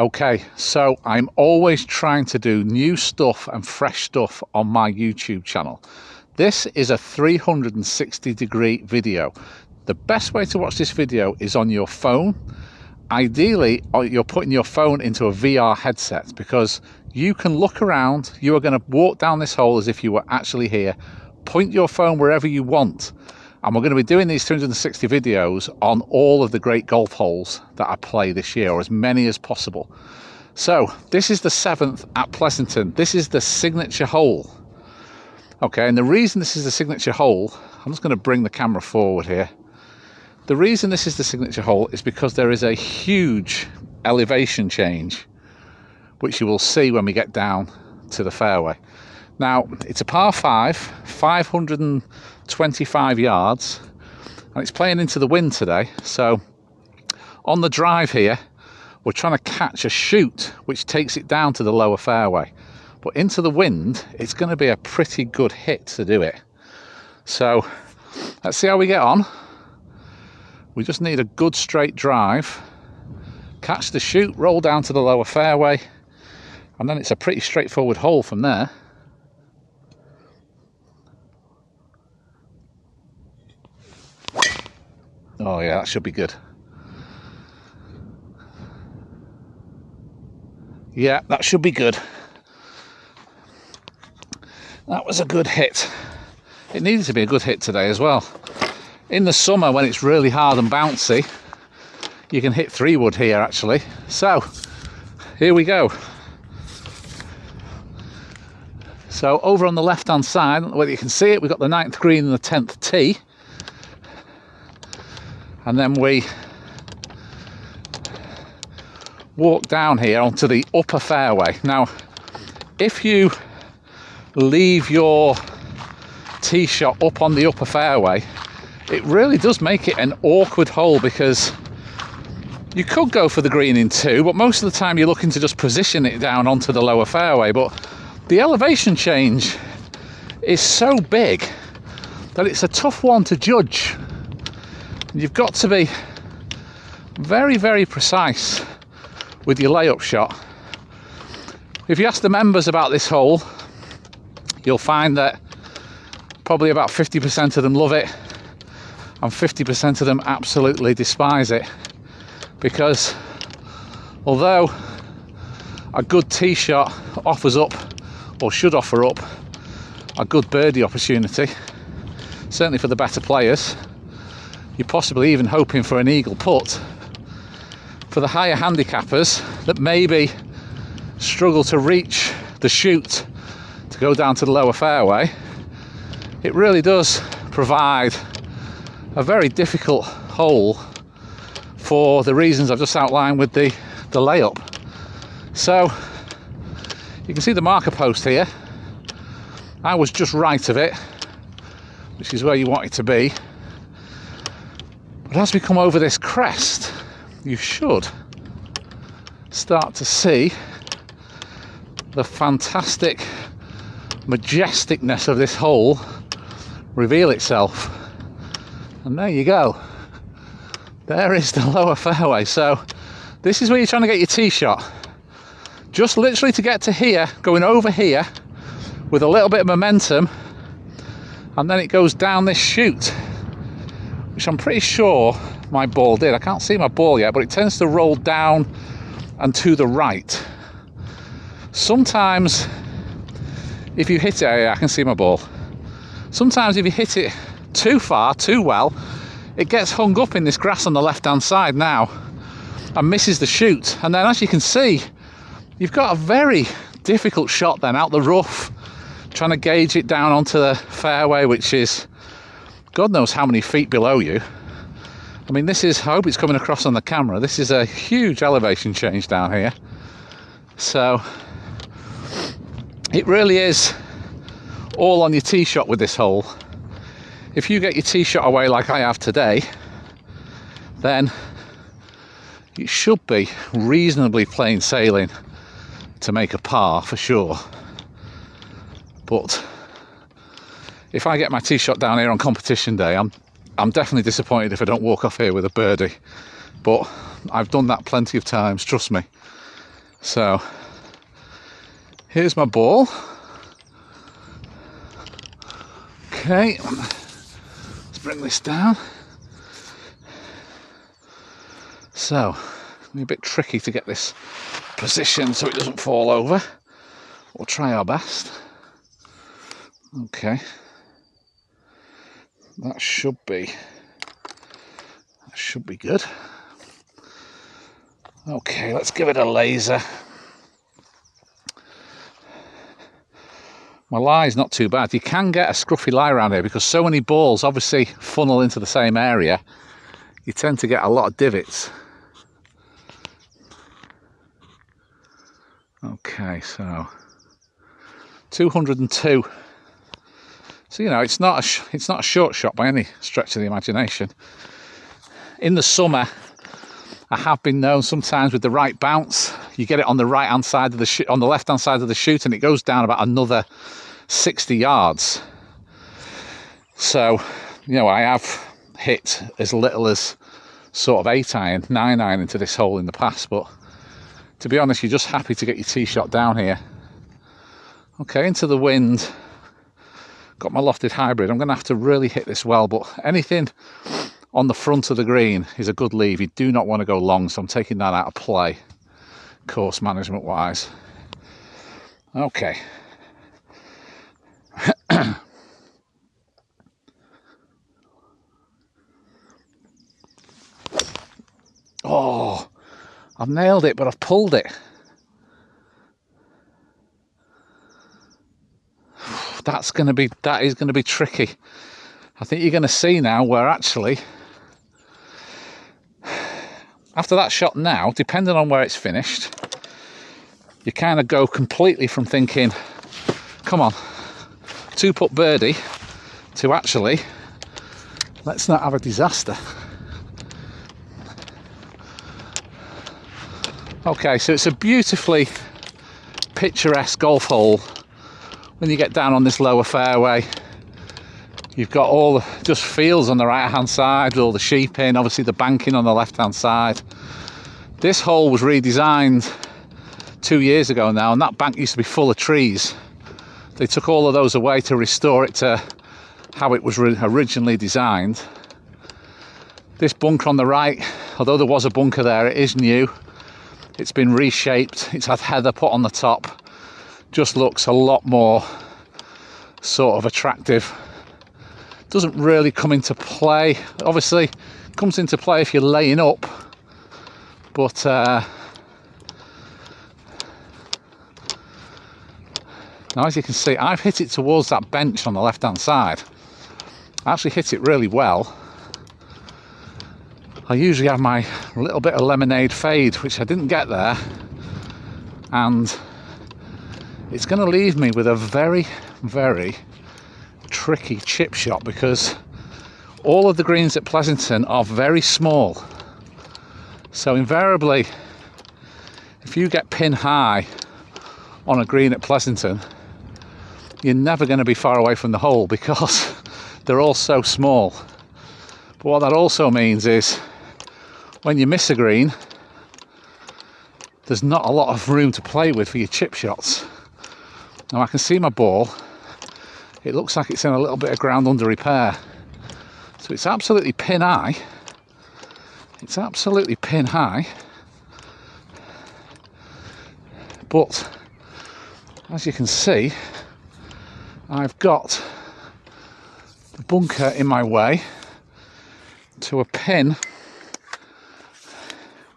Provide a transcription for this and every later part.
Okay, so I'm always trying to do new stuff and fresh stuff on my YouTube channel. This is a 360-degree video. The best way to watch this video is on your phone. Ideally, you're putting your phone into a VR headset because you can look around. You are going to walk down this hole as if you were actually here. Point your phone wherever you want. And we're going to be doing these 360 videos on all of the great golf holes that I play this year, or as many as possible. So this is the 7th at Pleasington. This is the signature hole. Okay, and the reason this is the signature hole, I'm just going to bring the camera forward here. The reason this is the signature hole is because there is a huge elevation change, which you will see when we get down to the fairway. Now, it's a par 5, 525 yards, and it's playing into the wind today. So on the drive here, we're trying to catch a shoot, which takes it down to the lower fairway. But into the wind, it's going to be a pretty good hit to do it. So let's see how we get on. We just need a good straight drive, catch the shoot, roll down to the lower fairway, and then it's a pretty straightforward hole from there. Oh yeah, that should be good. Yeah, that should be good. That was a good hit. It needed to be a good hit today as well. In the summer, when it's really hard and bouncy, you can hit 3-wood here actually. So here we go. So over on the left hand side, I don't know whether you can see it, we've got the 9th green and the 10th tee. And then we walk down here onto the upper fairway. Now, if you leave your tee shot up on the upper fairway, it really does make it an awkward hole, because you could go for the green in 2, but most of the time you're looking to just position it down onto the lower fairway. But the elevation change is so big that it's a tough one to judge. You've got to be very, very precise with your layup shot. If you ask the members about this hole, you'll find that probably about 50% of them love it and 50% of them absolutely despise it, because although a good tee shot offers up, or should offer up, a good birdie opportunity, certainly for the better players, you're possibly even hoping for an eagle putt. For the higher handicappers that maybe struggle to reach the shoot to go down to the lower fairway, it really does provide a very difficult hole for the reasons I've just outlined with the layup. So you can see the marker post here. I was just right of it, which is where you want it to be. But as we come over this crest, you should start to see the fantastic majesticness of this hole reveal itself. And there you go. There is the lower fairway. So this is where you're trying to get your tee shot. Just literally to get to here, going over here with a little bit of momentum, and then it goes down this chute, which I'm pretty sure my ball did. I can't see my ball yet, but it tends to roll down and to the right. Sometimes if you hit it, yeah, I can see my ball. Sometimes if you hit it too far, too well, it gets hung up in this grass on the left hand side now and misses the chute. And then, as you can see, you've got a very difficult shot then out the rough, trying to gauge it down onto the fairway, which is God knows how many feet below you. I mean, this is, I hope it's coming across on the camera, this is a huge elevation change down here. So it really is all on your tee shot with this hole. If you get your tee shot away like I have today, then it should be reasonably plain sailing to make a par for sure. But if I get my tee shot down here on competition day, I'm definitely disappointed if I don't walk off here with a birdie. But I've done that plenty of times, trust me. So here's my ball. Okay, let's bring this down. So it's a bit tricky to get this position so it doesn't fall over. We'll try our best. Okay, that should be good. Okay, let's give it a laser. My lie's not too bad. You can get a scruffy lie around here because so many balls obviously funnel into the same area. You tend to get a lot of divots. Okay, so 202. So you know it's not a short shot by any stretch of the imagination. In the summer, I have been known sometimes with the right bounce, you get it on the right hand side of the on the left hand side of the shoot, and it goes down about another 60 yards. So you know I have hit as little as sort of 8 iron, 9 iron into this hole in the past, but to be honest, you're just happy to get your tee shot down here. Okay, into the wind. Got my lofted hybrid. I'm going to have to really hit this well, but anything on the front of the green is a good leave. You do not want to go long, so I'm taking that out of play, course management wise. Okay. Oh, I've nailed it, but I've pulled it. That is going to be tricky. I think you're going to see now where actually, after that shot now, depending on where it's finished, you kind of go completely from thinking, come on, 2-putt birdie, to actually, let's not have a disaster. Okay, so it's a beautifully picturesque golf hole. When you get down on this lower fairway, you've got all the just fields on the right hand side, all the sheeping, obviously the banking on the left hand side. This hole was redesigned 2 years ago now, and that bank used to be full of trees. They took all of those away to restore it to how it was originally designed. This bunker on the right, although there was a bunker there, it is new. It's been reshaped, it's had heather put on the top. Just looks a lot more sort of attractive. Doesn't really come into play. Obviously comes into play if you're laying up, but now as you can see, I've hit it towards that bench on the left hand side. I actually hit it really well. I usually have my little bit of lemonade fade, which I didn't get there, and it's going to leave me with a very, very tricky chip shot because all of the greens at Pleasington are very small. So invariably, if you get pin high on a green at Pleasington, you're never going to be far away from the hole because they're all so small. But what that also means is when you miss a green, there's not a lot of room to play with for your chip shots. Now I can see my ball. It looks like it's in a little bit of ground under repair. So it's absolutely pin high. It's absolutely pin high. But as you can see, I've got the bunker in my way to a pin.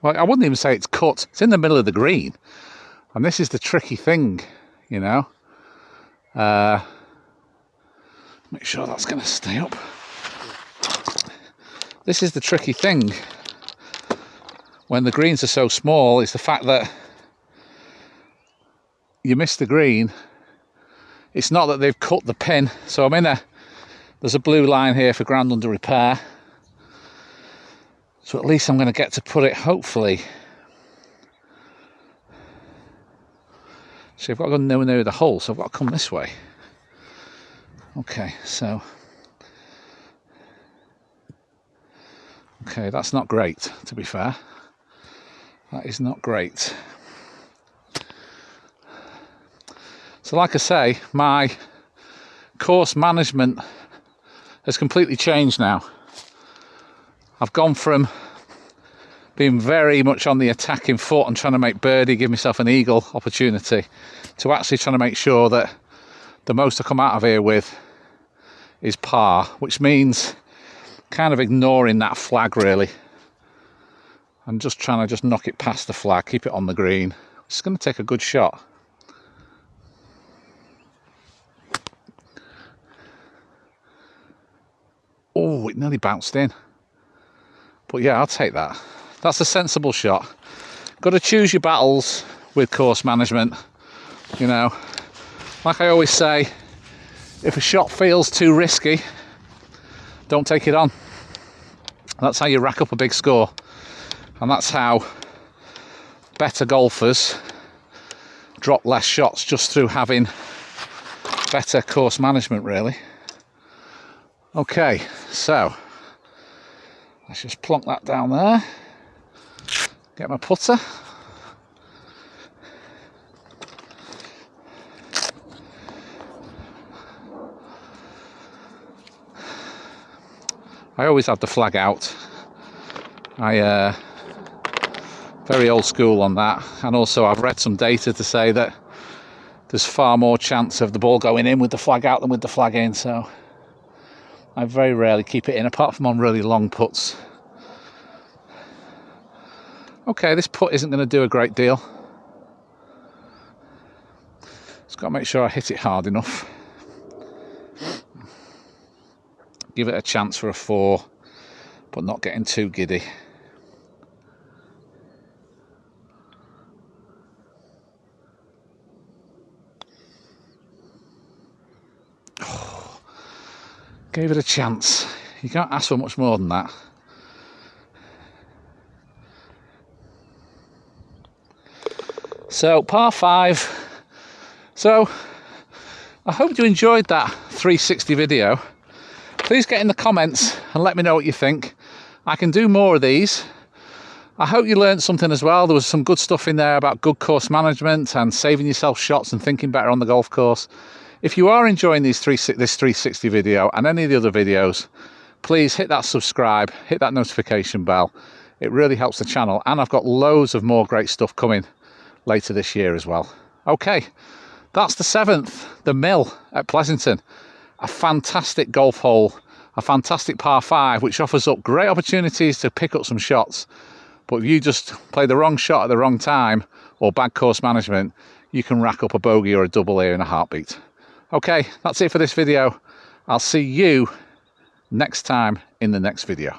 Well, I wouldn't even say it's cut. It's in the middle of the green. And this is the tricky thing, you know. Make sure that's going to stay up. This is the tricky thing when the greens are so small, is the fact that you miss the green. It's not that they've cut the pin. So there's a blue line here for ground under repair. So at least I'm going to get to put it, hopefully. See, I've got to go nowhere near the hole, so I've got to come this way. Okay, so. Okay, that's not great, to be fair. That is not great. So like I say, my course management has completely changed now. I've gone from being very much on the attacking foot and trying to make birdie, give myself an eagle opportunity, to actually trying to make sure that the most I come out of here with is par, which means kind of ignoring that flag really. I'm just trying to just knock it past the flag, keep it on the green. It's going to take a good shot. Oh, it nearly bounced in. But yeah, I'll take that. That's a sensible shot. Got to choose your battles with course management. You know, like I always say, if a shot feels too risky, don't take it on. That's how you rack up a big score. And that's how better golfers drop less shots, just through having better course management, really. Okay, so let's just plonk that down there. Get my putter. I always have the flag out. Very old school on that, and also I've read some data to say that there's far more chance of the ball going in with the flag out than with the flag in, so I very rarely keep it in, apart from on really long putts. Okay, this putt isn't going to do a great deal. Just got to make sure I hit it hard enough. Give it a chance for a 4, but not getting too giddy. Gave it a chance. You can't ask for much more than that. So, par 5. So, I hope you enjoyed that 360 video. Please get in the comments and let me know what you think. I can do more of these. I hope you learned something as well. There was some good stuff in there about good course management and saving yourself shots and thinking better on the golf course. If you are enjoying this 360 video and any of the other videos, please hit that subscribe, hit that notification bell. It really helps the channel, and I've got loads of more great stuff coming later this year as well. Okay, that's the 7th, the Mill at Pleasington. A fantastic golf hole, a fantastic par 5, which offers up great opportunities to pick up some shots. But if you just play the wrong shot at the wrong time, or bad course management, you can rack up a bogey or a double here in a heartbeat. Okay, that's it for this video. I'll see you next time in the next video.